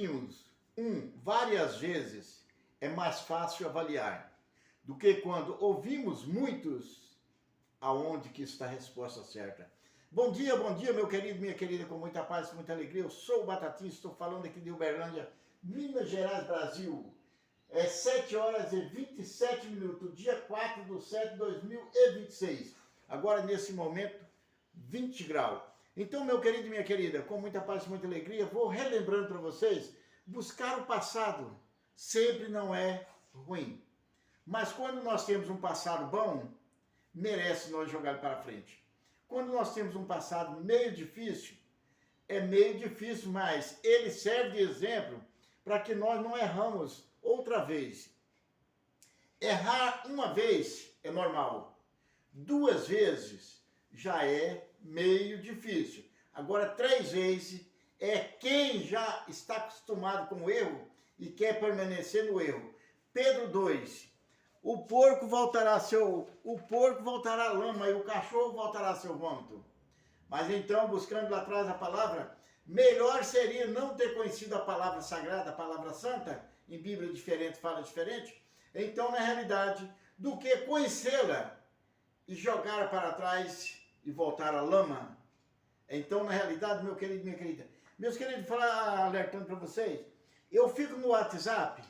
ouvimos várias vezes, é mais fácil avaliar do que quando ouvimos muitos, aonde que está a resposta certa. Bom dia, meu querido, minha querida, com muita paz, com muita alegria. Eu sou o Batatinha, estou falando aqui de Uberlândia, Minas Gerais, Brasil. É 7 horas e 27 minutos, dia 4 de 7 de 2026. Agora, nesse momento, 20 graus. Então, meu querido e minha querida, com muita paz e muita alegria, vou relembrando para vocês, buscar o passado sempre não é ruim. Mas quando nós temos um passado bom, merece nós jogar para frente. Quando nós temos um passado meio difícil, é meio difícil, mas ele serve de exemplo para que nós não erramos outra vez. Errar uma vez é normal. 2 vezes já é meio difícil. Agora 3 vezes é quem já está acostumado com o erro e quer permanecer no erro. Pedro 2. O porco voltará à lama e o cachorro voltará ao seu vômito. Mas então, buscando lá atrás a palavra, melhor seria não ter conhecido a palavra sagrada, a palavra santa, em Bíblia diferente, fala diferente. Então, na realidade, do que conhecê-la e jogar para trás e voltar à lama. Então, na realidade, meu querido, minha querida, meus queridos, falar alertando para vocês, eu fico no WhatsApp,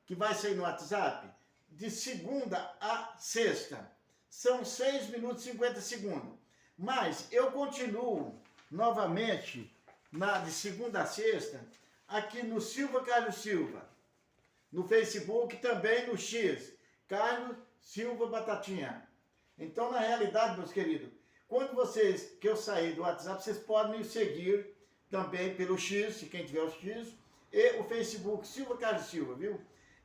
que vai sair no WhatsApp, de segunda a sexta. São 6 minutos e 50 segundos. Mas eu continuo novamente, de segunda a sexta, aqui no Silva Carlos Silva. No Facebook também no X, Carlos Silva Batatinha. Então, na realidade, meus queridos, quando que eu sair do WhatsApp, vocês podem me seguir também pelo X, se quem tiver o X, e o Facebook Silva Carlos Silva, viu?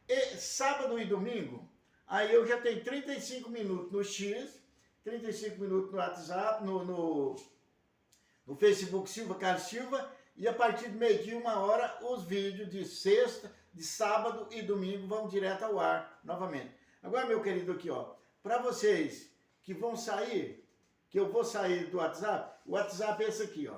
E sábado e domingo, aí eu já tenho 35 minutos no X, 35 minutos no WhatsApp, no Facebook Silva Carlos Silva, e a partir do meio-dia, 1h, os vídeos de sexta, de sábado e domingo vão direto ao ar novamente. Agora, meu querido, aqui, ó, para vocês que vão sair, que eu vou sair do WhatsApp, o WhatsApp é esse aqui, ó.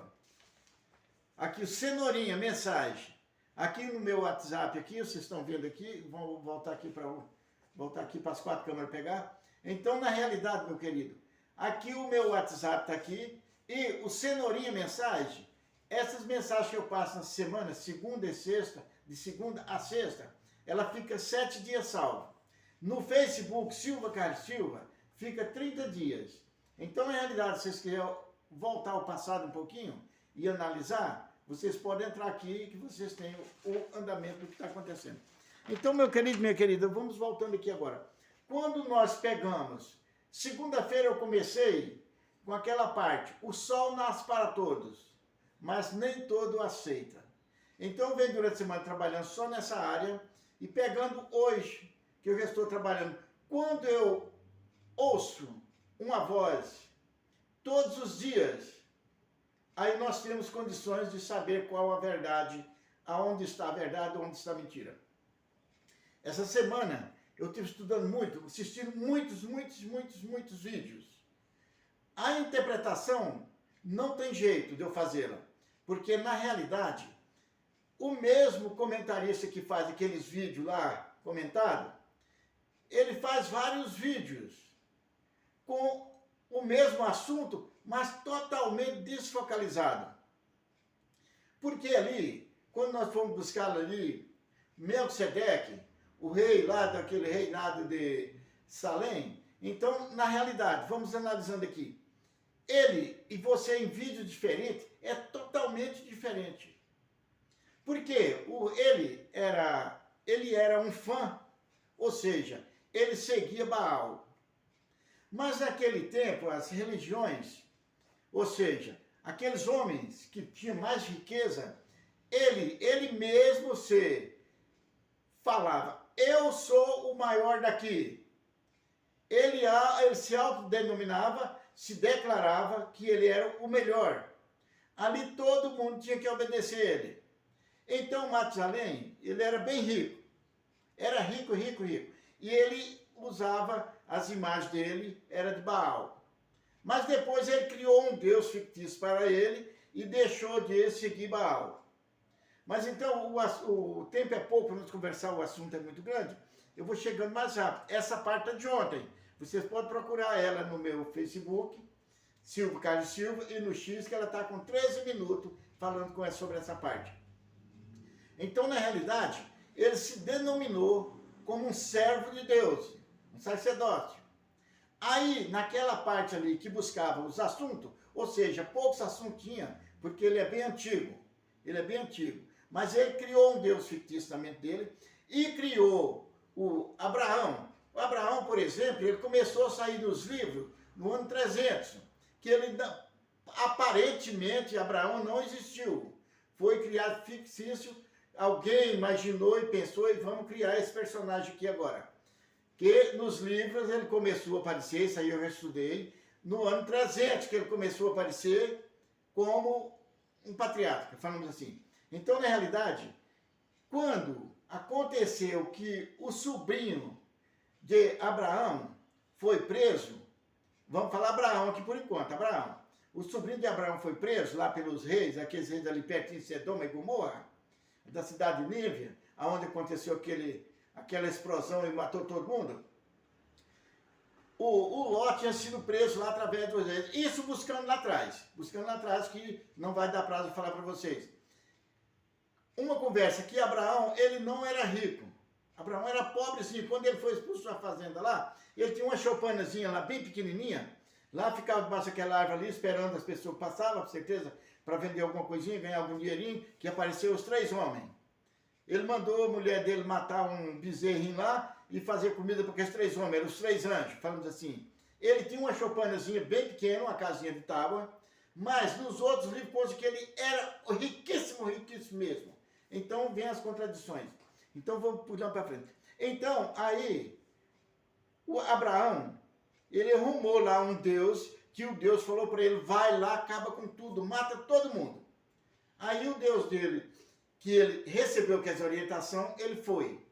Aqui o Cenourinha, mensagem. Aqui no meu WhatsApp, aqui, vocês estão vendo aqui, vou voltar aqui para as 4 câmeras pegar. Então, na realidade, meu querido, aqui o meu WhatsApp está aqui e o Cenourinha mensagem, essas mensagens que eu passo na semana, segunda e sexta, de segunda a sexta, ela fica 7 dias salva. No Facebook, Silva Carlos Silva, fica 30 dias. Então, na realidade, se vocês quiserem voltar ao passado um pouquinho e analisar, vocês podem entrar aqui que vocês têm o andamento do que está acontecendo. Então, meu querido, minha querida, vamos voltando aqui agora. Quando nós pegamos, segunda-feira eu comecei com aquela parte, o sol nasce para todos, mas nem todo aceita. Então, eu venho durante a semana trabalhando só nessa área e pegando hoje, que eu já estou trabalhando. Quando eu ouço uma voz todos os dias, aí nós temos condições de saber qual a verdade, aonde está a verdade, onde está a mentira. Essa semana eu estive estudando muito, assistindo muitos vídeos. A interpretação não tem jeito de eu fazê-la, porque na realidade, o mesmo comentarista que faz aqueles vídeos lá, comentado, ele faz vários vídeos com o mesmo assunto, mas totalmente desfocalizado. Porque ali, quando nós fomos buscar ali, Melquisedeque, o rei lá daquele reinado de Salém, então, na realidade, vamos analisando aqui, ele e você em vídeo diferente é totalmente diferente. Porque ele era um fã, ou seja, ele seguia Baal. Mas naquele tempo, as religiões, ou seja, aqueles homens que tinham mais riqueza, ele mesmo se falava, eu sou o maior daqui. Ele se autodenominava, se declarava que ele era o melhor. Ali todo mundo tinha que obedecer ele. Então Matusalém, ele era bem rico. Era rico. E ele usava as imagens dele, era de Baal. Mas depois ele criou um Deus fictício para ele e deixou de seguir Baal. Mas então o tempo é pouco para nós conversar, o assunto é muito grande. Eu vou chegando mais rápido. Essa parte é de ontem. Vocês podem procurar ela no meu Facebook, Silvio Carlos Silva, e no X, que ela está com 13 minutos falando sobre essa parte. Então, na realidade, ele se denominou como um servo de Deus, um sacerdote. Aí, naquela parte ali que buscava os assuntos, ou seja, poucos assuntos tinha, porque ele é bem antigo. Ele é bem antigo. Mas ele criou um Deus fictício na mente dele e criou o Abraão. O Abraão, por exemplo, ele começou a sair dos livros no ano 300, que ele, aparentemente, Abraão não existiu. Foi criado fictício, alguém imaginou e pensou, e vamos criar esse personagem aqui agora. Que nos livros ele começou a aparecer, isso aí eu já estudei, no ano 300 que ele começou a aparecer como um patriarca, falamos assim. Então, na realidade, quando aconteceu que o sobrinho de Abraão foi preso, vamos falar Abraão aqui por enquanto, Abraão. O sobrinho de Abraão foi preso lá pelos reis, aqueles reis ali pertinho de Sodoma e Gomorra, da cidade de Nínive, onde aconteceu aquela explosão e matou todo mundo. O Ló tinha sido preso lá através dos reis. Isso buscando lá atrás, que não vai dar prazo de falar para vocês. Uma conversa que Abraão, ele não era rico. Abraão era pobrezinho. Quando ele foi expulso da fazenda lá, ele tinha uma choupanazinha lá, bem pequenininha. Lá ficava debaixo daquela árvore ali, esperando as pessoas passarem, com certeza, para vender alguma coisinha, ganhar algum dinheirinho, que apareceu os 3 homens. Ele mandou a mulher dele matar um bezerrinho lá e fazer comida para aqueles 3 homens, eram os 3 anjos, falamos assim. Ele tinha uma choupanazinha bem pequena, uma casinha de tábua, mas nos outros livros consta que ele era riquíssimo, riquíssimo mesmo. Então vem as contradições. Então vamos pular para frente. Então, aí, o Abraão, ele arrumou lá um Deus, que o Deus falou para ele, vai lá, acaba com tudo, mata todo mundo. Aí o Deus dele, que ele recebeu essa orientação, ele foi.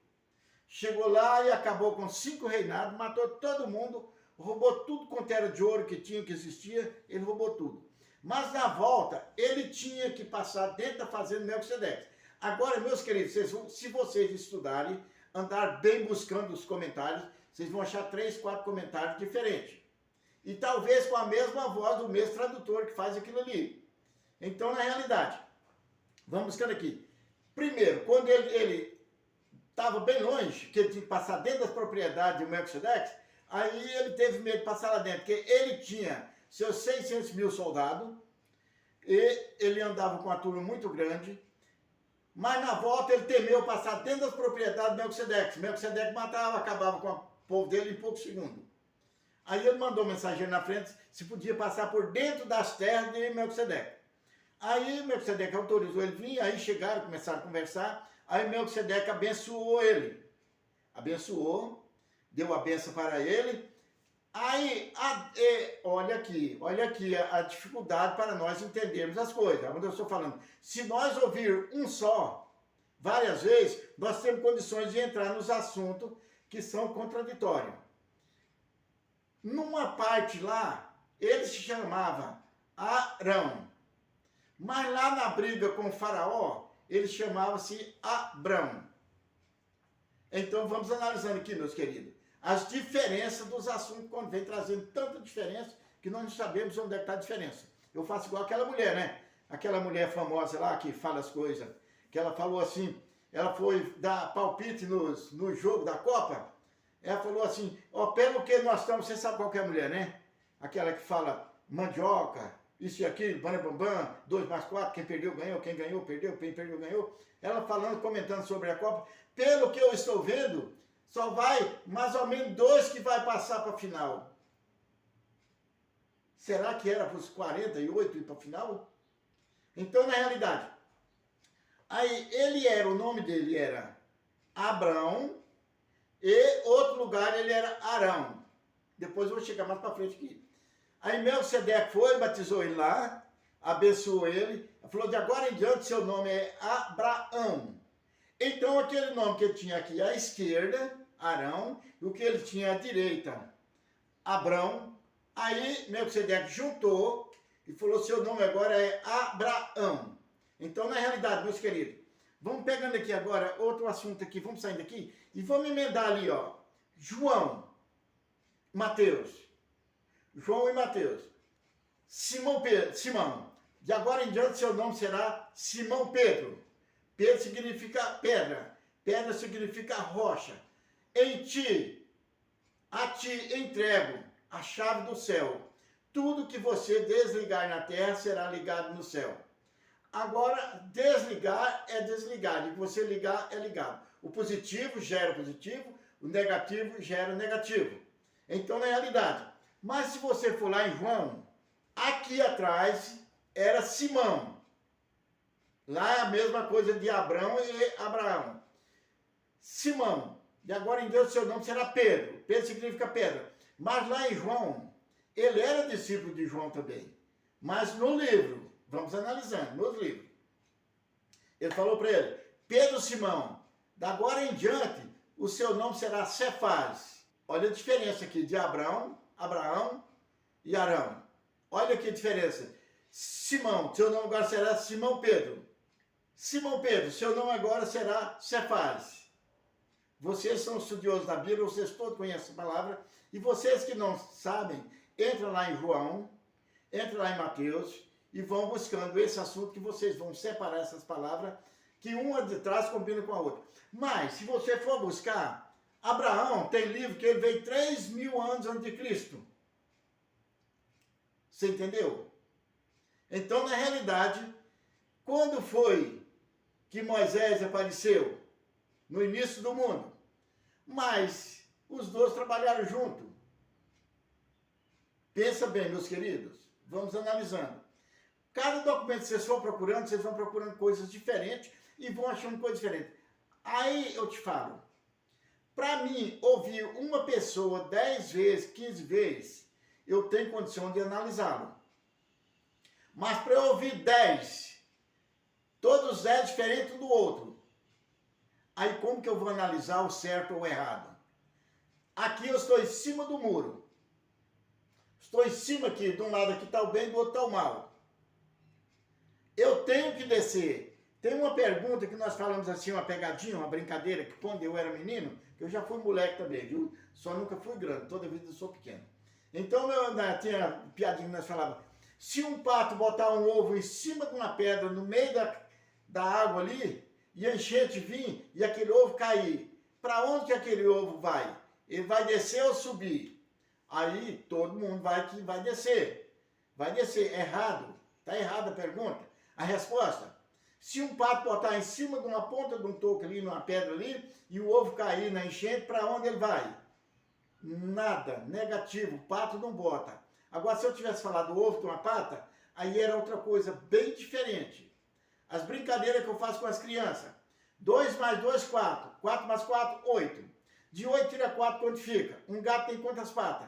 Chegou lá e acabou com 5 reinados, matou todo mundo, roubou tudo quanto era de ouro que tinha, que existia, ele roubou tudo. Mas na volta, ele tinha que passar dentro da fazenda de Melquisedeque. Agora, meus queridos, se vocês estudarem, andar bem buscando os comentários, vocês vão achar 3, 4 comentários diferentes. E talvez com a mesma voz do mesmo tradutor que faz aquilo ali. Então, na realidade, vamos buscando aqui. Primeiro, quando ele estava bem longe, que ele tinha que passar dentro das propriedades de Melquisedeque, aí ele teve medo de passar lá dentro, porque ele tinha seus 600 mil soldados, e ele andava com uma turma muito grande, mas na volta ele temeu passar dentro das propriedades de Melquisedeque. Melquisedeque matava, acabava com o povo dele em poucos segundos. Aí ele mandou mensageiro na frente se podia passar por dentro das terras de Melquisedeque. Aí Melquisedeque autorizou ele vir, aí chegaram, começaram a conversar, aí Melquisedeque abençoou ele. Abençoou, deu a benção para ele. Aí, olha aqui a dificuldade para nós entendermos as coisas. Onde eu estou falando, se nós ouvir um só, várias vezes, nós temos condições de entrar nos assuntos que são contraditórios. Numa parte lá, ele se chamava Arão. Mas lá na briga com o faraó, ele chamava-se Abrão. Então vamos analisando aqui, meus queridos, as diferenças dos assuntos, quando vem trazendo tanta diferença, que nós não sabemos onde é que está a diferença. Eu faço igual aquela mulher, né? Aquela mulher famosa lá, que fala as coisas, que ela falou assim, ela foi dar palpite no jogo da Copa, ela falou assim, ó, pelo que nós estamos, você sabe qual que é a mulher, né? Aquela que fala mandioca, isso e aquilo, bam, 2 mais 4, quem perdeu ganhou, quem ganhou perdeu, quem perdeu ganhou. Ela falando, comentando sobre a Copa, pelo que eu estou vendo, só vai mais ou menos 2 que vai passar para a final. Será que era para os 48 ir para a final? Então, na realidade, aí o nome dele era Abrão, e outro lugar ele era Arão. Depois eu vou chegar mais para frente aqui. Aí Melquisedeque foi, batizou ele lá, abençoou ele, falou, de agora em diante seu nome é Abraão. Então aquele nome que ele tinha aqui à esquerda, Arão, e o que ele tinha à direita, Abrão, aí Melquisedeque juntou e falou, seu nome agora é Abraão. Então, na realidade, meus queridos, Vamos pegando aqui agora outro assunto aqui, vamos saindo aqui e vamos emendar ali, ó. João, Mateus. João e Mateus. Simão Pedro, Simão. De agora em diante seu nome será Simão Pedro. Pedro significa pedra. Pedra significa rocha. Em ti, a ti entrego a chave do céu. Tudo que você desligar na terra será ligado no céu. Agora, desligar é desligar. E você ligar é ligado. O positivo gera o positivo, o negativo gera o negativo. Então, na realidade. Mas se você for lá em João, aqui atrás era Simão. Lá é a mesma coisa de Abrão e Abraão. Simão. De agora em Deus seu nome será Pedro. Pedro significa pedra. Mas lá em João, ele era discípulo de João também. Mas no livro, vamos analisando, nos livros. Ele falou para ele, Pedro Simão, da agora em diante, o seu nome será Cefás. Olha a diferença aqui de Abraão e Arão. Olha aqui a diferença. Simão, seu nome agora será Simão Pedro. Simão Pedro, seu nome agora será Cefás. Vocês são estudiosos da Bíblia, vocês todos conhecem a palavra. E vocês que não sabem, entra lá em João, entra lá em Mateus e vão buscando esse assunto que vocês vão separar essas palavras, que uma de trás combina com a outra. Mas, se você for buscar, Abraão tem livro que ele veio 3.000 anos antes de Cristo. Você entendeu? Então, na realidade, quando foi que Moisés apareceu? No início do mundo. Mas os dois trabalharam junto. Pensa bem, meus queridos. Vamos analisando. Cada documento que vocês vão procurando coisas diferentes e vão achando coisas diferentes. Aí eu te falo, para mim, ouvir uma pessoa 10 vezes, 15 vezes, eu tenho condição de analisá-lo. Mas para eu ouvir 10, todos 10 diferentes um do outro, aí como que eu vou analisar o certo ou o errado? Aqui eu estou em cima do muro. Estou em cima aqui, de um lado aqui está o bem, do outro está o mal. Eu tenho que descer. Tem uma pergunta que nós falamos assim, uma pegadinha, uma brincadeira, que quando eu era menino, eu já fui moleque também, viu? Só nunca fui grande, toda vida eu sou pequeno. Então, tinha piadinha que nós falávamos, se um pato botar um ovo em cima de uma pedra, no meio da água ali, e a enchente vir, e aquele ovo cair, para onde que aquele ovo vai? Ele vai descer ou subir? Aí todo mundo vai descer. Vai descer. Errado. Está errada a pergunta. A resposta, se um pato botar em cima de uma ponta de um toco ali, numa pedra ali, e o ovo cair na enchente, para onde ele vai? Nada. Negativo. O pato não bota. Agora, se eu tivesse falado do ovo com uma pata, aí era outra coisa bem diferente. As brincadeiras que eu faço com as crianças. 2 mais 2, 4. 4 mais 4, 8. De 8 tira 4, quanto fica? Um gato tem quantas patas?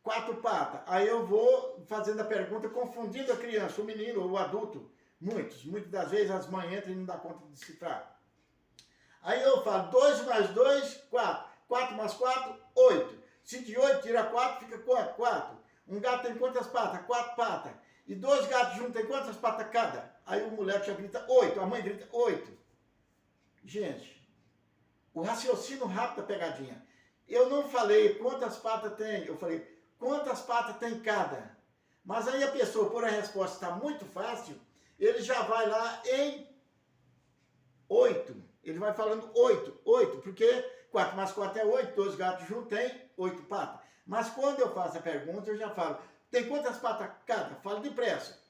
4 patas. Aí eu vou fazendo a pergunta, confundindo a criança, o menino ou o adulto. Muitas das vezes as mães entram e não dão conta de decifrar. Aí eu falo, 2 mais 2, 4. 4 mais 4, 8. Se de 8 tira 4, fica quanto? 4. Um gato tem quantas patas? 4 patas. E 2 gatos juntos tem quantas patas cada? Aí o moleque já grita 8, a mãe grita 8. Gente, o raciocínio rápido da pegadinha. Eu não falei quantas patas tem, eu falei quantas patas tem cada. Mas aí a pessoa, por a resposta está muito fácil, ele já vai lá em 8. Ele vai falando 8, porque 4 mais 4 é 8, 2 gatos juntos tem 8 patas. Mas quando eu faço a pergunta, eu já falo, tem quantas patas cada? Falo depressa.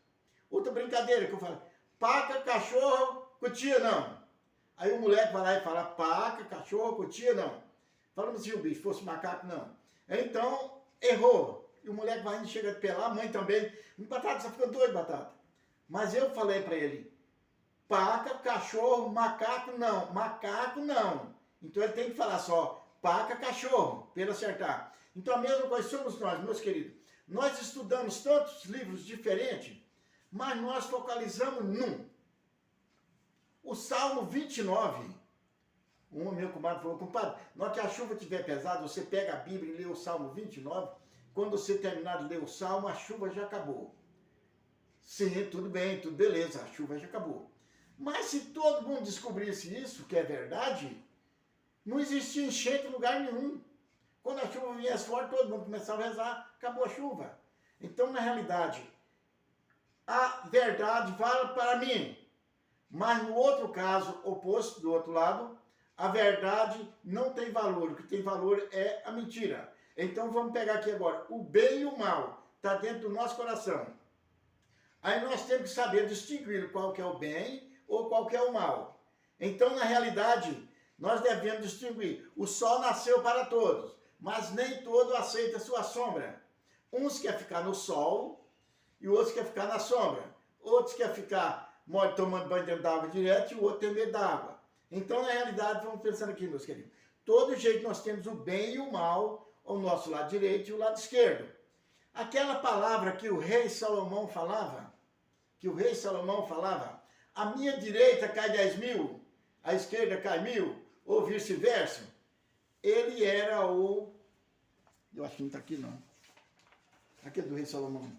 Outra brincadeira que eu falo, paca, cachorro, cutia não. Aí o moleque vai lá e fala, paca, cachorro, cutia não. Falamos se o bicho fosse macaco, não. Então, errou. E o moleque vai indo, chega a pelar, a mãe também. Batata, você fica doido, Batata. Mas eu falei para ele, paca, cachorro, macaco não. Macaco não. Então ele tem que falar só, paca, cachorro, para ele acertar. Então a mesma coisa somos nós, meus queridos. Nós estudamos tantos livros diferentes, mas nós focalizamos num. O Salmo 29, um meu comadre falou, compadre, na hora que a chuva estiver pesada, você pega a Bíblia e lê o Salmo 29, quando você terminar de ler o Salmo, a chuva já acabou. Sim, tudo bem, tudo beleza, a chuva já acabou. Mas se todo mundo descobrisse isso, que é verdade, não existia enchente em lugar nenhum. Quando a chuva viesse forte, todo mundo começava a rezar, acabou a chuva. Então, na realidade, a verdade vale para mim. Mas no outro caso, oposto, do outro lado, a verdade não tem valor. O que tem valor é a mentira. Então vamos pegar aqui agora. O bem e o mal está dentro do nosso coração. Aí nós temos que saber distinguir qual que é o bem ou qual que é o mal. Então, na realidade, nós devemos distinguir. O sol nasceu para todos, mas nem todo aceita a sua sombra. Uns querem ficar no sol e outros querem ficar na sombra. Outros querem ficar tomando banho dentro d'água direto e o outro tem medo d'água. Então, na realidade, vamos pensando aqui, meus queridos. Todo jeito nós temos o bem e o mal ao nosso lado direito e o lado esquerdo. Aquela palavra que o rei Salomão falava, a minha direita cai 10.000, a esquerda cai 1.000, ou vice-versa. Ele era o... Eu acho que não está aqui, não. Aquele do rei Salomão.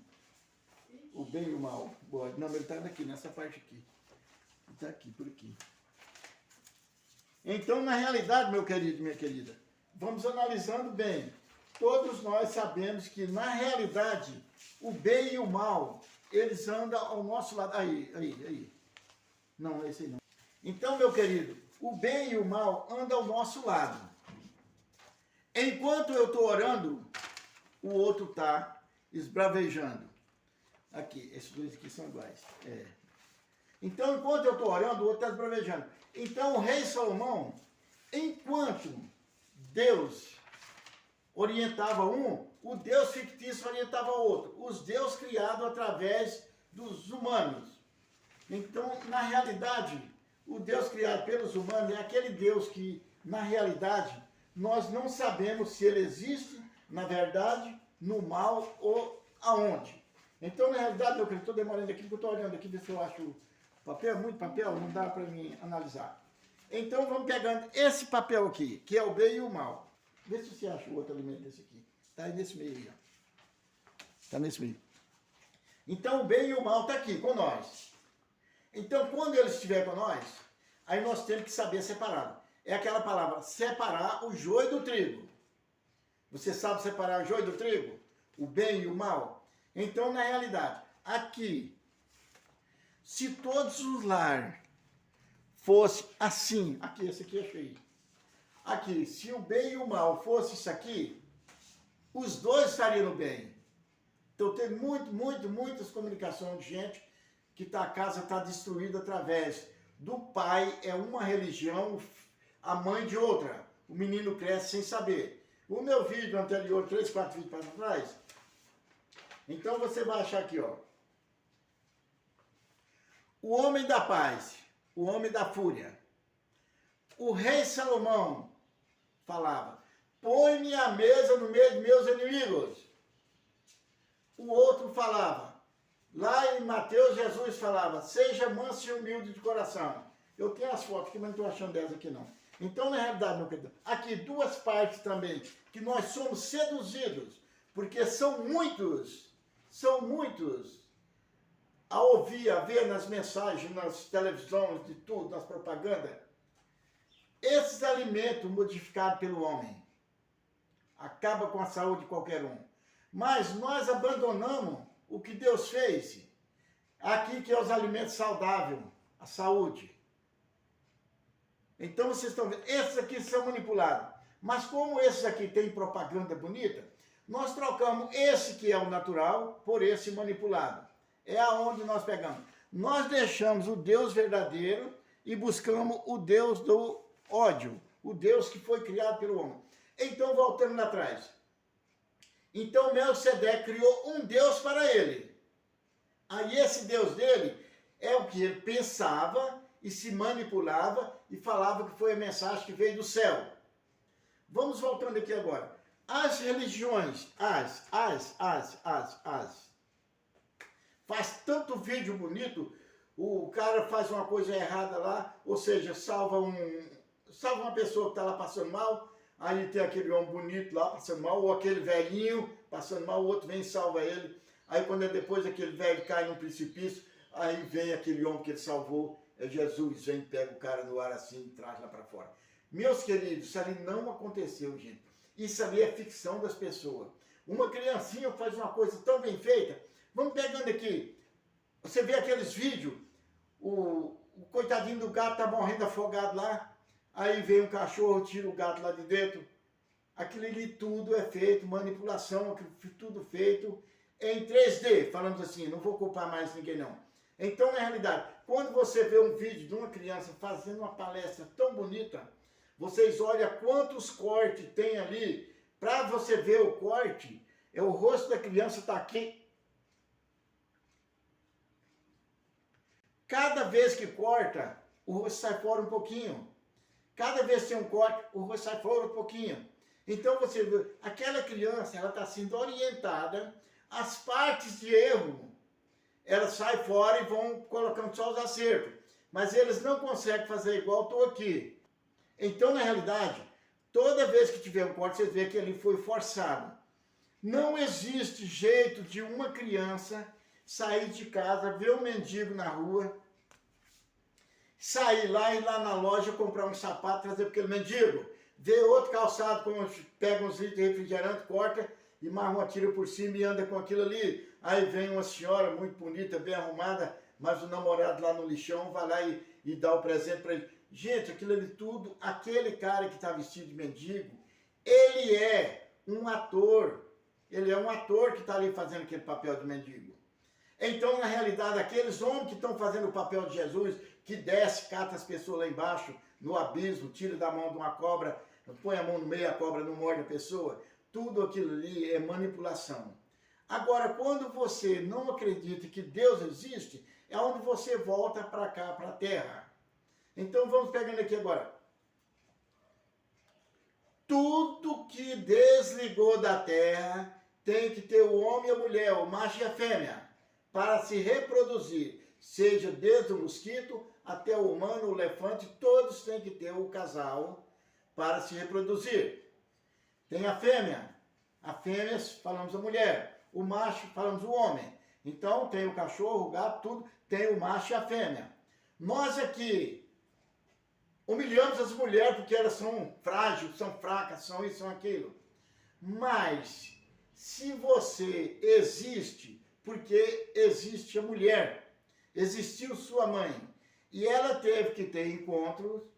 O bem e o mal. Boa. Não, ele está aqui, nessa parte aqui. Ele está aqui, por aqui. Então, na realidade, meu querido, minha querida, vamos analisando bem. Todos nós sabemos que, na realidade, o bem e o mal, eles andam ao nosso lado. Aí. Não, esse aí não. Então, meu querido, o bem e o mal andam ao nosso lado. Enquanto eu estou orando, o outro está esbravejando. Aqui, esses dois aqui são iguais. Então, enquanto eu estou orando, o outro está esbravejando. Então, o rei Salomão, enquanto Deus orientava um, o Deus fictício orientava o outro. Os deuses criados através dos humanos. Então, na realidade, o Deus criado pelos humanos é aquele Deus que, na realidade, nós não sabemos se ele existe, na verdade, no mal ou aonde. Então, na realidade, meu querido, estou demorando aqui, porque eu estou olhando aqui, ver se eu acho papel, muito papel, não dá para mim analisar. Então, vamos pegando esse papel aqui, que é o bem e o mal. Vê se você acha o outro alimento desse aqui. Está aí nesse meio aí, ó. Está nesse meio. Então, o bem e o mal está aqui, com nós. Então, quando ele estiver com nós, aí nós temos que saber separar. É aquela palavra, separar o joio do trigo. Você sabe separar o joio do trigo? O bem e o mal? Então, na realidade, aqui, se todos os lares fossem assim, aqui, esse aqui é cheio. Aqui, se o bem e o mal fosse isso aqui, os dois estariam no bem. Então, tem muitas comunicações de gente que a casa está destruída através do pai, é uma religião, a mãe de outra. O menino cresce sem saber. O meu vídeo anterior, 3, 4 vídeos para trás, então você vai achar aqui, ó. O homem da paz, o homem da fúria. O rei Salomão falava, põe-me à mesa no meio de meus inimigos. O outro falava, lá em Mateus, Jesus falava, seja manso e humilde de coração. Eu tenho as fotos aqui, mas não estou achando delas aqui não. Então, na realidade, meu querido, aqui duas partes também, que nós somos seduzidos, porque são muitos, a ouvir, a ver nas mensagens, nas televisões, de tudo, nas propagandas, esses alimentos modificados pelo homem, acaba com a saúde de qualquer um. Mas nós abandonamos o que Deus fez, aqui que é os alimentos saudáveis, a saúde. Então vocês estão vendo, esses aqui são manipulados. Mas como esses aqui têm propaganda bonita, nós trocamos esse que é o natural por esse manipulado. É aonde nós pegamos. Nós deixamos o Deus verdadeiro e buscamos o Deus do ódio, o Deus que foi criado pelo homem. Então, voltando lá atrás. Então, Melquisedeque criou um Deus para ele. Aí esse Deus dele é o que ele pensava e se manipulava e falava que foi a mensagem que veio do céu. Vamos voltando aqui agora. As religiões, faz tanto vídeo bonito, o cara faz uma coisa errada lá, ou seja, salva uma pessoa que está lá passando mal, aí tem aquele homem bonito lá passando mal, ou aquele velhinho passando mal, o outro vem e salva ele. Aí quando depois aquele velho cai num precipício, aí vem aquele homem que ele salvou é Jesus, vem, pega o cara no ar assim e traz lá para fora. Meus queridos, isso ali não aconteceu, gente. Isso ali é ficção das pessoas. Uma criancinha faz uma coisa tão bem feita. Vamos pegando aqui. Você vê aqueles vídeos, o coitadinho do gato tá morrendo afogado lá, aí vem um cachorro, tira o gato lá de dentro. Aquilo ali tudo é feito, manipulação, tudo feito em 3D, falamos assim, não vou culpar mais ninguém não. Então, na realidade, quando você vê um vídeo de uma criança fazendo uma palestra tão bonita, vocês olham quantos cortes tem ali, para você ver o corte, o rosto da criança está aqui. Cada vez que corta, o rosto sai fora um pouquinho. Cada vez que tem um corte, o rosto sai fora um pouquinho. Então você vê, aquela criança, ela está sendo orientada, as partes de erro, elas saem fora e vão colocando só os acertos. Mas eles não conseguem fazer igual estou aqui. Então, na realidade, toda vez que tiver um corte, você vê que ele foi forçado. Não existe jeito de uma criança sair de casa, ver um mendigo na rua, sair lá e ir lá na loja comprar um sapato, trazer para aquele mendigo, ver outro calçado, pega uns litros de refrigerante, corta e marra uma tira por cima e anda com aquilo ali. Aí vem uma senhora muito bonita, bem arrumada, mas o namorado lá no lixão vai lá e dá o presente para ele. Gente, aquilo ali tudo, aquele cara que está vestido de mendigo, ele é um ator. Ele é um ator que está ali fazendo aquele papel de mendigo. Então, na realidade, aqueles homens que estão fazendo o papel de Jesus, que desce, cata as pessoas lá embaixo, no abismo, tira da mão de uma cobra, põe a mão no meio, a cobra não morde a pessoa, tudo aquilo ali é manipulação. Agora, quando você não acredita que Deus existe, é onde você volta para cá, para a terra. Então, vamos pegando aqui agora. Tudo que desligou da terra tem que ter o homem e a mulher, o macho e a fêmea, para se reproduzir, seja desde o mosquito até o humano, o elefante, todos têm que ter o casal para se reproduzir. Tem a fêmea falamos a mulher, o macho falamos o homem. Então tem o cachorro, o gato, tudo, tem o macho e a fêmea. Nós aqui humilhamos as mulheres porque elas são frágeis, são fracas, são isso, são aquilo. Mas se você existe, porque existe a mulher, existiu sua mãe, e ela teve que ter encontro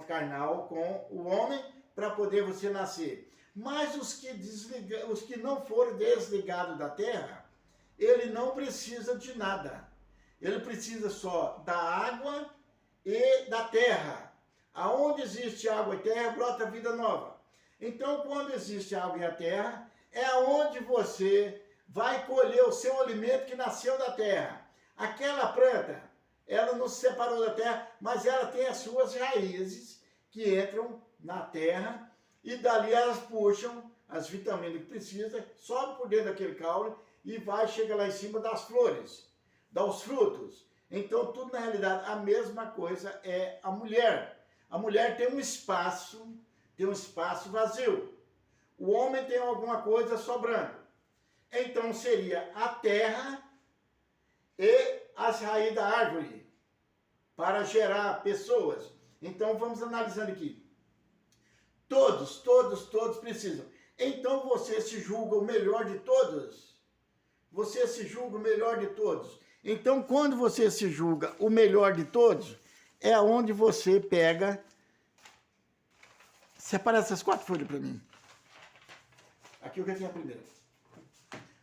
carnal com o homem para poder você nascer. Mas os que não foram desligados da terra, ele não precisa de nada. Ele precisa só da água e da terra. Aonde existe água e terra, brota vida nova. Então, quando existe água e a terra, é onde você vai colher o seu alimento que nasceu da terra. Aquela planta, ela não se separou da terra, mas ela tem as suas raízes que entram na terra e dali elas puxam as vitaminas que precisa, sobe por dentro daquele caule e chega lá em cima das flores, dá os frutos. Então, tudo na realidade, a mesma coisa é a mulher. A mulher tem um espaço vazio. O homem tem alguma coisa sobrando. Então, seria a terra e as raízes da árvore para gerar pessoas. Então, vamos analisando aqui. Todos precisam. Então, você se julga o melhor de todos? Você se julga o melhor de todos? Então, quando você se julga o melhor de todos, é onde você pega... Separa essas 4 folhas para mim. Aqui o que tem a primeira.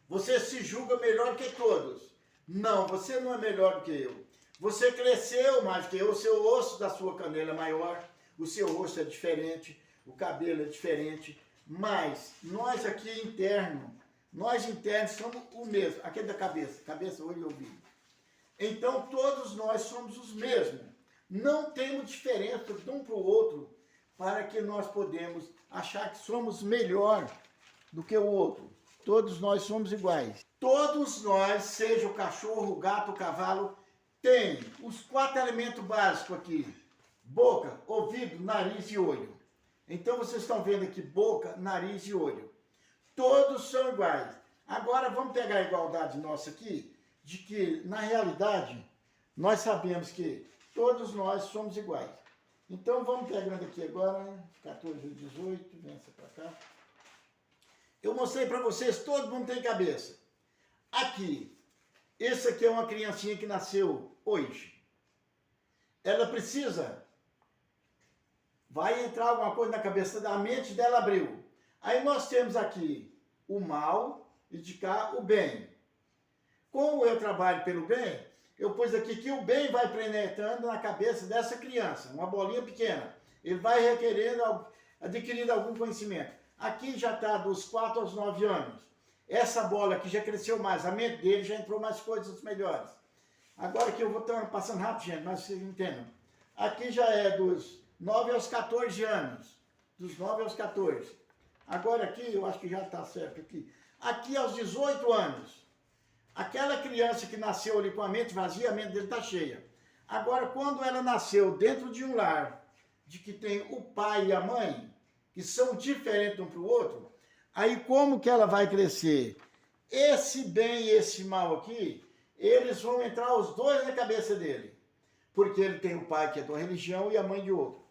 Você se julga melhor que todos. Não, você não é melhor do que eu. Você cresceu mais que eu, o seu osso da sua canela é maior, o seu rosto é diferente, o cabelo é diferente, mas nós aqui nós internos somos o mesmo, aquele da cabeça, olho e ouvido. Então todos nós somos os mesmos. Não temos diferença de um para o outro para que nós podemos achar que somos melhor do que o outro. Todos nós somos iguais. Todos nós, seja o cachorro, o gato, o cavalo, tem os 4 elementos básicos aqui. Boca, ouvido, nariz e olho. Então vocês estão vendo aqui boca, nariz e olho. Todos são iguais. Agora vamos pegar a igualdade nossa aqui, de que na realidade nós sabemos que Todos nós somos iguais. Então vamos pegando aqui agora, 14 e 18, vem para cá. Eu mostrei para vocês, todo mundo tem cabeça. Aqui, esse aqui é uma criancinha que nasceu hoje. Ela precisa, vai entrar alguma coisa na cabeça da mente dela, abriu. Aí nós temos aqui o mal e de cá o bem. Como eu trabalho pelo bem, eu pus aqui que o bem vai penetrando na cabeça dessa criança, uma bolinha pequena. Ele vai adquirindo algum conhecimento. Aqui já está dos 4 aos 9 anos. Essa bola aqui já cresceu mais, a mente dele já entrou mais coisas melhores. Agora que eu vou estar passando rápido, gente, mas vocês entendam. Aqui já é dos 9 aos 14 anos. Dos 9 aos 14. Agora aqui, eu acho que já está certo aqui. Aqui aos 18 anos. Aquela criança que nasceu ali com a mente vazia, a mente dele está cheia. Agora, quando ela nasceu dentro de um lar, de que tem o pai e a mãe, que são diferentes um para o outro, aí como que ela vai crescer? Esse bem e esse mal aqui, eles vão entrar os dois na cabeça dele. Porque ele tem o pai que é de uma religião e a mãe de outra.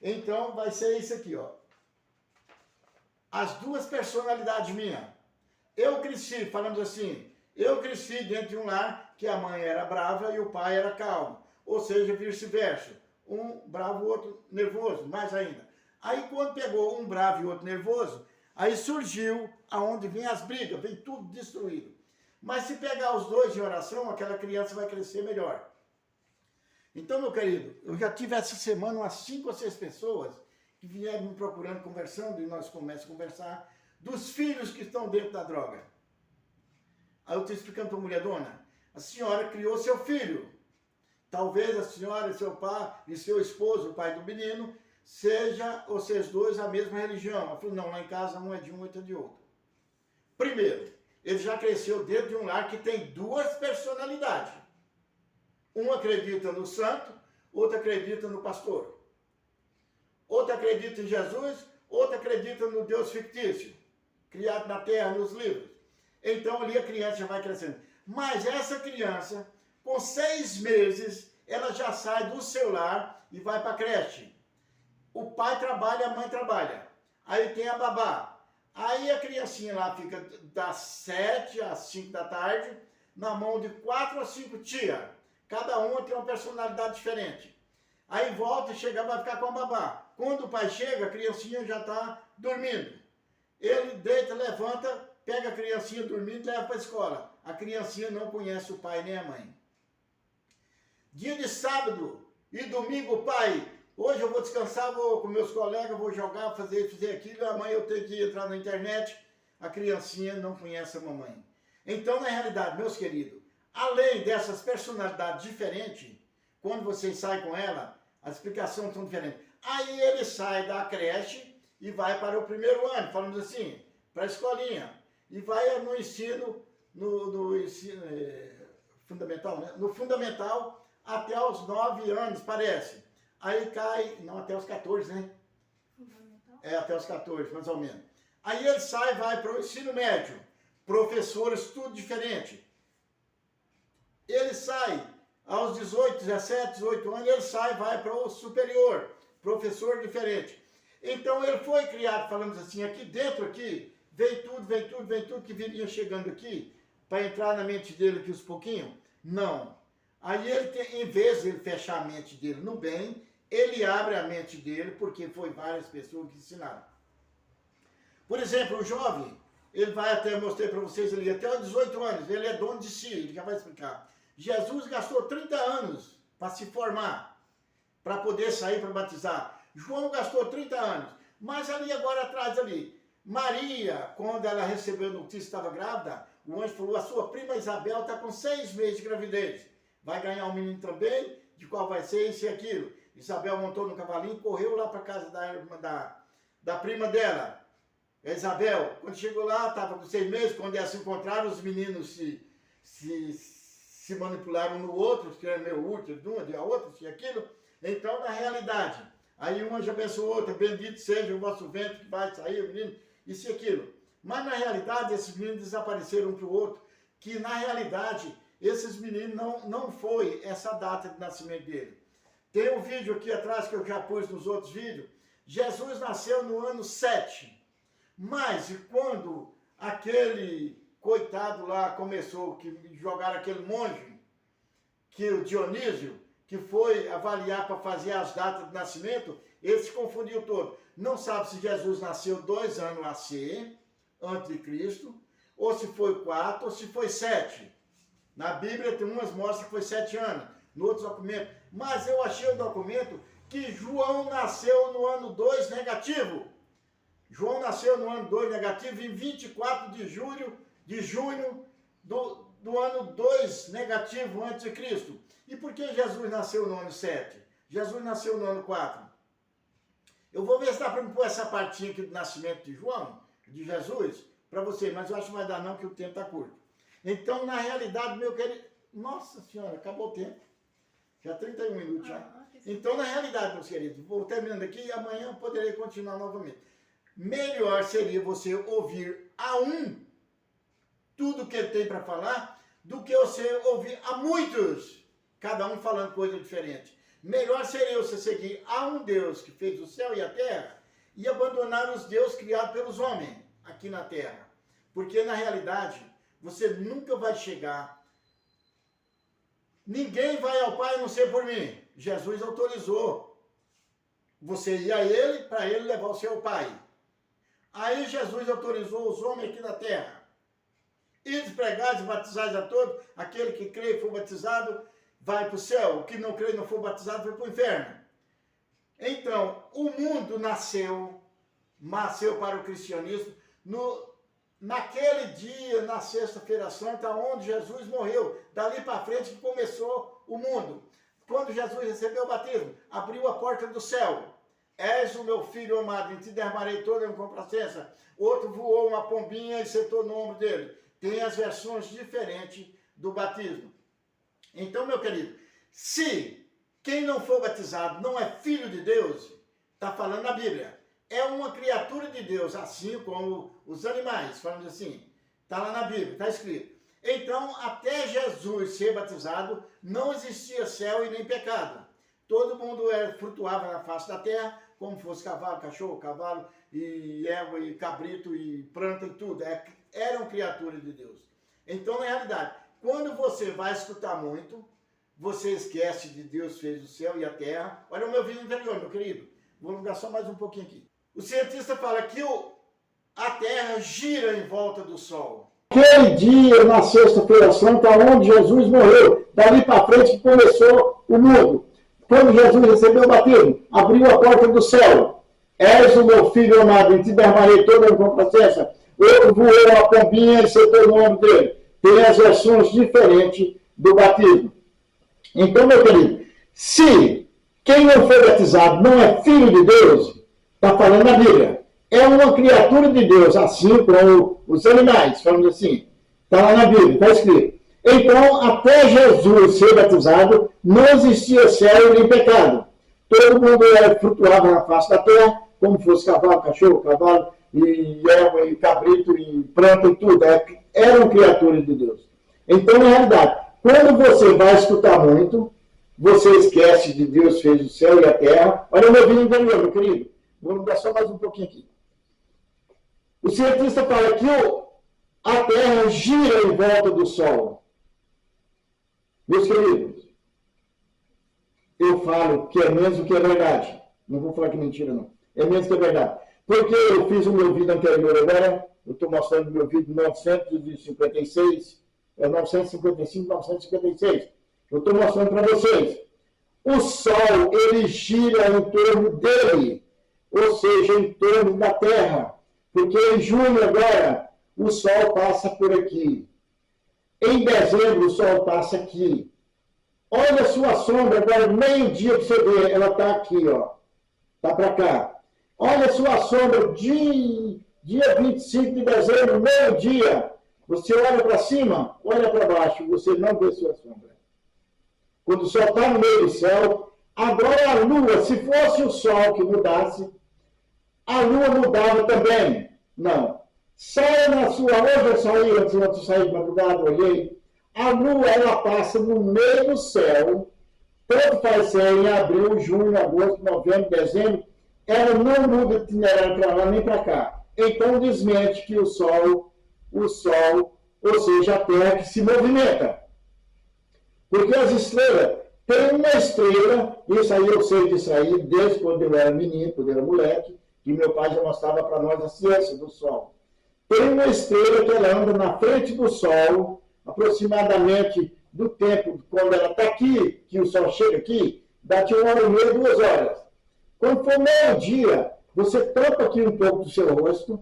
Então, vai ser isso aqui, ó. As duas personalidades minhas. Eu cresci, falamos assim, eu cresci dentro de um lar que a mãe era brava e o pai era calmo. Ou seja, vice-versa. Um bravo, o outro nervoso, mais ainda. Aí quando pegou um bravo e outro nervoso, aí surgiu aonde vem as brigas, vem tudo destruído. Mas se pegar os dois em oração, aquela criança vai crescer melhor. Então, meu querido, eu já tive essa semana umas 5 ou 6 pessoas que vieram me procurando, conversando, e nós começamos a conversar, dos filhos que estão dentro da droga. Aí eu estou explicando para a mulher, dona, a senhora criou seu filho. Talvez a senhora, seu pai e seu esposo, o pai do menino, seja, vocês dois, a mesma religião. Ela falou, não, lá em casa um é de um, outro é de outro. Primeiro, ele já cresceu dentro de um lar que tem duas personalidades. Um acredita no santo, outro acredita no pastor. Outro acredita em Jesus, outro acredita no Deus fictício, criado na terra, nos livros. Então ali a criança já vai crescendo. Mas essa criança, com 6 meses, ela já sai do seu lar e vai para a creche. O pai trabalha, a mãe trabalha. Aí tem a babá. Aí a criancinha lá fica das 7 às 5 da tarde, na mão de 4 a 5 tia. Cada uma tem uma personalidade diferente. Aí volta e chega, vai ficar com a babá. Quando o pai chega, a criancinha já está dormindo. Ele deita, levanta, pega a criancinha dormindo e leva para a escola. A criancinha não conhece o pai nem a mãe. Dia de sábado e domingo, pai, hoje eu vou descansar, vou com meus colegas, vou jogar, fazer aquilo, amanhã eu tenho que entrar na internet. A criancinha não conhece a mamãe. Então, na realidade, meus queridos, além dessas personalidades diferentes, quando vocês saem com ela, as explicações são diferentes. Aí ele sai da creche e vai para o primeiro ano, falamos assim, para a escolinha. E vai no ensino, no ensino fundamental, né? No fundamental até os 9 anos, parece. Aí cai, não, até os 14, né? Fundamental? É, até os 14, mais ou menos. Aí ele sai, vai para o ensino médio. Professores, tudo diferente. Ele sai aos 18, 17, 18 anos, ele sai, vai para o superior. Professor diferente. Então ele foi criado, falamos assim, aqui dentro, aqui, vem tudo que viria chegando aqui, para entrar na mente dele aqui uns pouquinhos. Não. Aí ele tem, em vez de ele fechar a mente dele no bem, ele abre a mente dele, porque foi várias pessoas que ensinaram. Por exemplo, o jovem, ele vai até, eu mostrei para vocês ali, até os 18 anos, ele é dono de si, ele já vai explicar. Jesus gastou 30 anos para se formar, para poder sair para batizar. João gastou 30 anos, mas ali agora atrás ali, Maria, quando ela recebeu a notícia que estava grávida, o anjo falou, a sua prima Isabel está com 6 meses de gravidez, vai ganhar um menino também, de qual vai ser isso e aquilo. Isabel montou no cavalinho e correu lá para a casa da prima dela, a Isabel. Quando chegou lá, estava com 6 meses, quando elas se encontraram, os meninos se manipularam um no outro, que era meio útil, de uma, de a outra, e aquilo. Então, na realidade, aí um anjo abençoou o outro, bendito seja o vosso ventre que vai sair, o menino, isso e aquilo. Mas, na realidade, esses meninos desapareceram um para o outro, que, na realidade, esses meninos não foi essa data de nascimento dele. Tem um vídeo aqui atrás que eu já pus nos outros vídeos. Jesus nasceu no ano 7. Mas quando aquele coitado lá começou, que jogaram aquele monge, que o Dionísio, que foi avaliar para fazer as datas de nascimento, ele se confundiu todo. Não sabe se Jesus nasceu 2 anos AC, antes de Cristo, ou se foi 4, ou se foi 7. Na Bíblia tem umas mostram que foi 7 anos, no outro documento. Mas eu achei um documento que João nasceu no ano 2 negativo. João nasceu no ano 2 negativo em 24 de junho do ano 2 negativo antes de Cristo. E por que Jesus nasceu no ano 7? Jesus nasceu no ano 4. Eu vou ver se dá para me pôr essa partinha aqui do nascimento de João, de Jesus, para você, mas eu acho que não vai dar não, que o tempo está curto. Então, na realidade, meu querido... Nossa Senhora, acabou o tempo. Já 31 minutos já. Então, na realidade, meus queridos, vou terminando aqui e amanhã eu poderei continuar novamente. Melhor seria você ouvir a um tudo que ele tem para falar, do que você ouvir a muitos, cada um falando coisa diferente. Melhor seria você seguir a um Deus que fez o céu e a terra e abandonar os deuses criados pelos homens aqui na terra. Porque, na realidade, você nunca vai chegar. Ninguém vai ao Pai a não ser por mim. Jesus autorizou você ir a Ele, para Ele levar o seu Pai. Aí Jesus autorizou os homens aqui na terra. Ides pregados e batizados a todos, aquele que crê e for batizado vai para o céu, o que não crê e não for batizado vai para o inferno. Então, o mundo nasceu para o cristianismo, naquele dia, na sexta-feira santa, onde Jesus morreu. Dali para frente que começou o mundo. Quando Jesus recebeu o batismo, abriu a porta do céu. És o meu filho amado, em ti derramarei toda a minha complacência. Outro voou uma pombinha e sentou no ombro dele. Tem as versões diferentes do batismo. Então, meu querido, se quem não for batizado não é filho de Deus, está falando na Bíblia, é uma criatura de Deus, assim como os animais, falamos assim, está lá na Bíblia, está escrito. Então, até Jesus ser batizado, não existia céu e nem pecado. Todo mundo flutuava na face da terra, como fosse cavalo, cachorro, cavalo, e égua, e cabrito, e planta e tudo. Eram criaturas de Deus. Então, na realidade, quando você vai escutar muito, você esquece de Deus fez o céu e a terra. Olha o meu vídeo anterior, meu querido. Vou alongar só mais um pouquinho aqui. O cientista fala que a terra gira em volta do sol. Aquele dia, na sexta-feira santa, onde Jesus morreu, dali para frente que começou o mundo. Quando Jesus recebeu o batismo, abriu a porta do céu. És o meu filho amado, em ti derramarei toda a minha complacência. Outro voou uma pombinha e sentou no ombro dele. Tem as versões diferentes do batismo. Então, meu querido, se quem não foi batizado não é filho de Deus, está falando na Bíblia, é uma criatura de Deus, assim como os animais, falando assim. Está lá na Bíblia, está escrito. Então, até Jesus ser batizado, não existia céu nem pecado. Todo mundo flutuava na face da terra, como fosse cavalo, cachorro, e égua, e cabrito, e planta e tudo. Eram criaturas de Deus. Então, na realidade, quando você vai escutar muito, você esquece de Deus fez o céu e a terra. Olha o meu vídeo anterior, meu querido. Vou dar só mais um pouquinho aqui. O cientista fala que a terra gira em volta do sol. Meus queridos, eu falo que é mesmo que é verdade. Não vou falar que é mentira, não. É mesmo que é verdade. Porque eu fiz o meu vídeo anterior agora, eu estou mostrando o meu vídeo 956, 955, 956. Eu estou mostrando para vocês. O Sol, ele gira em torno dele, ou seja, em torno da Terra. Porque em junho agora, o Sol passa por aqui. Em dezembro, o Sol passa aqui. Olha a sua sombra agora, meio-dia para você ver, ela está aqui, ó. Está para cá. Olha a sua sombra, dia 25 de dezembro, meio-dia. Você olha para cima, olha para baixo, você não vê sua sombra. Quando o Sol está no meio do céu, agora a Lua, se fosse o Sol que mudasse, a Lua mudava também. Não. Saia na sua, hoje eu saí, antes de sair de madrugada, olhei, a Lua, ela passa no meio do céu, tanto faz ser em abril, junho, agosto, novembro, dezembro, ela não muda de itinerário para lá nem para cá. Então desmente que o Sol, ou seja, a Terra que se movimenta. Porque as estrelas, tem uma estrela, isso aí eu sei disso aí desde quando eu era menino, quando eu era moleque, que meu pai já mostrava para nós a ciência do Sol. Tem uma estrela que ela anda na frente do Sol, aproximadamente do tempo, quando ela está aqui, que o Sol chega aqui, dá de 1h30, 2 horas. Quando for meio-dia, você tampa aqui um pouco do seu rosto,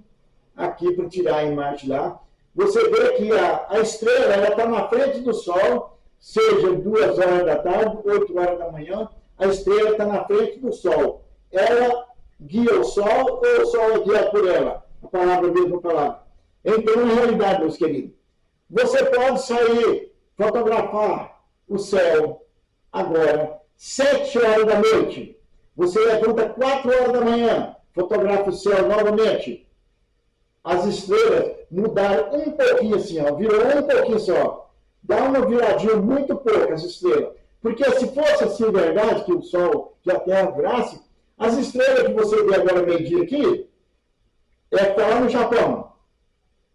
aqui para tirar a imagem lá, você vê que a estrela está na frente do Sol, seja 2 horas da tarde, 8 horas da manhã, a estrela está na frente do Sol. Ela guia o Sol ou o Sol é guiado por ela? A palavra, a mesma palavra. Então, na realidade, meus queridos, você pode sair, fotografar o céu agora, 7 horas da noite. Você levanta 4 horas da manhã, fotografa o céu novamente. As estrelas mudaram um pouquinho assim, ó, virou um pouquinho só. Dá uma viradinha muito pouco as estrelas. Porque se fosse assim verdade, que o Sol, que a Terra virasse, as estrelas que você vê agora meio-dia aqui, está lá no Japão,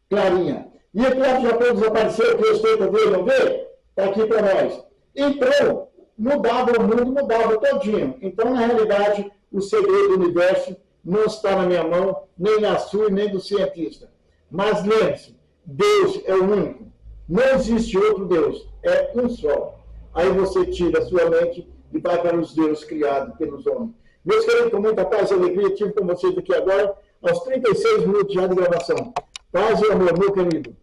clarinha. E aqui lá do Japão desapareceu, que eu estou para ver, não vê? Está aqui para nós. Então, mudava o mundo, mudava todinho. Então, na realidade, o segredo do universo não está na minha mão, nem na sua, nem do cientista. Mas lembre-se, Deus é o único. Não existe outro Deus, é um só. Aí você tira a sua mente e vai para os deuses criados pelos homens. Meus queridos, com muita paz e alegria, tive com vocês aqui agora, aos 36 minutos já de gravação. Paz e amor, meu querido.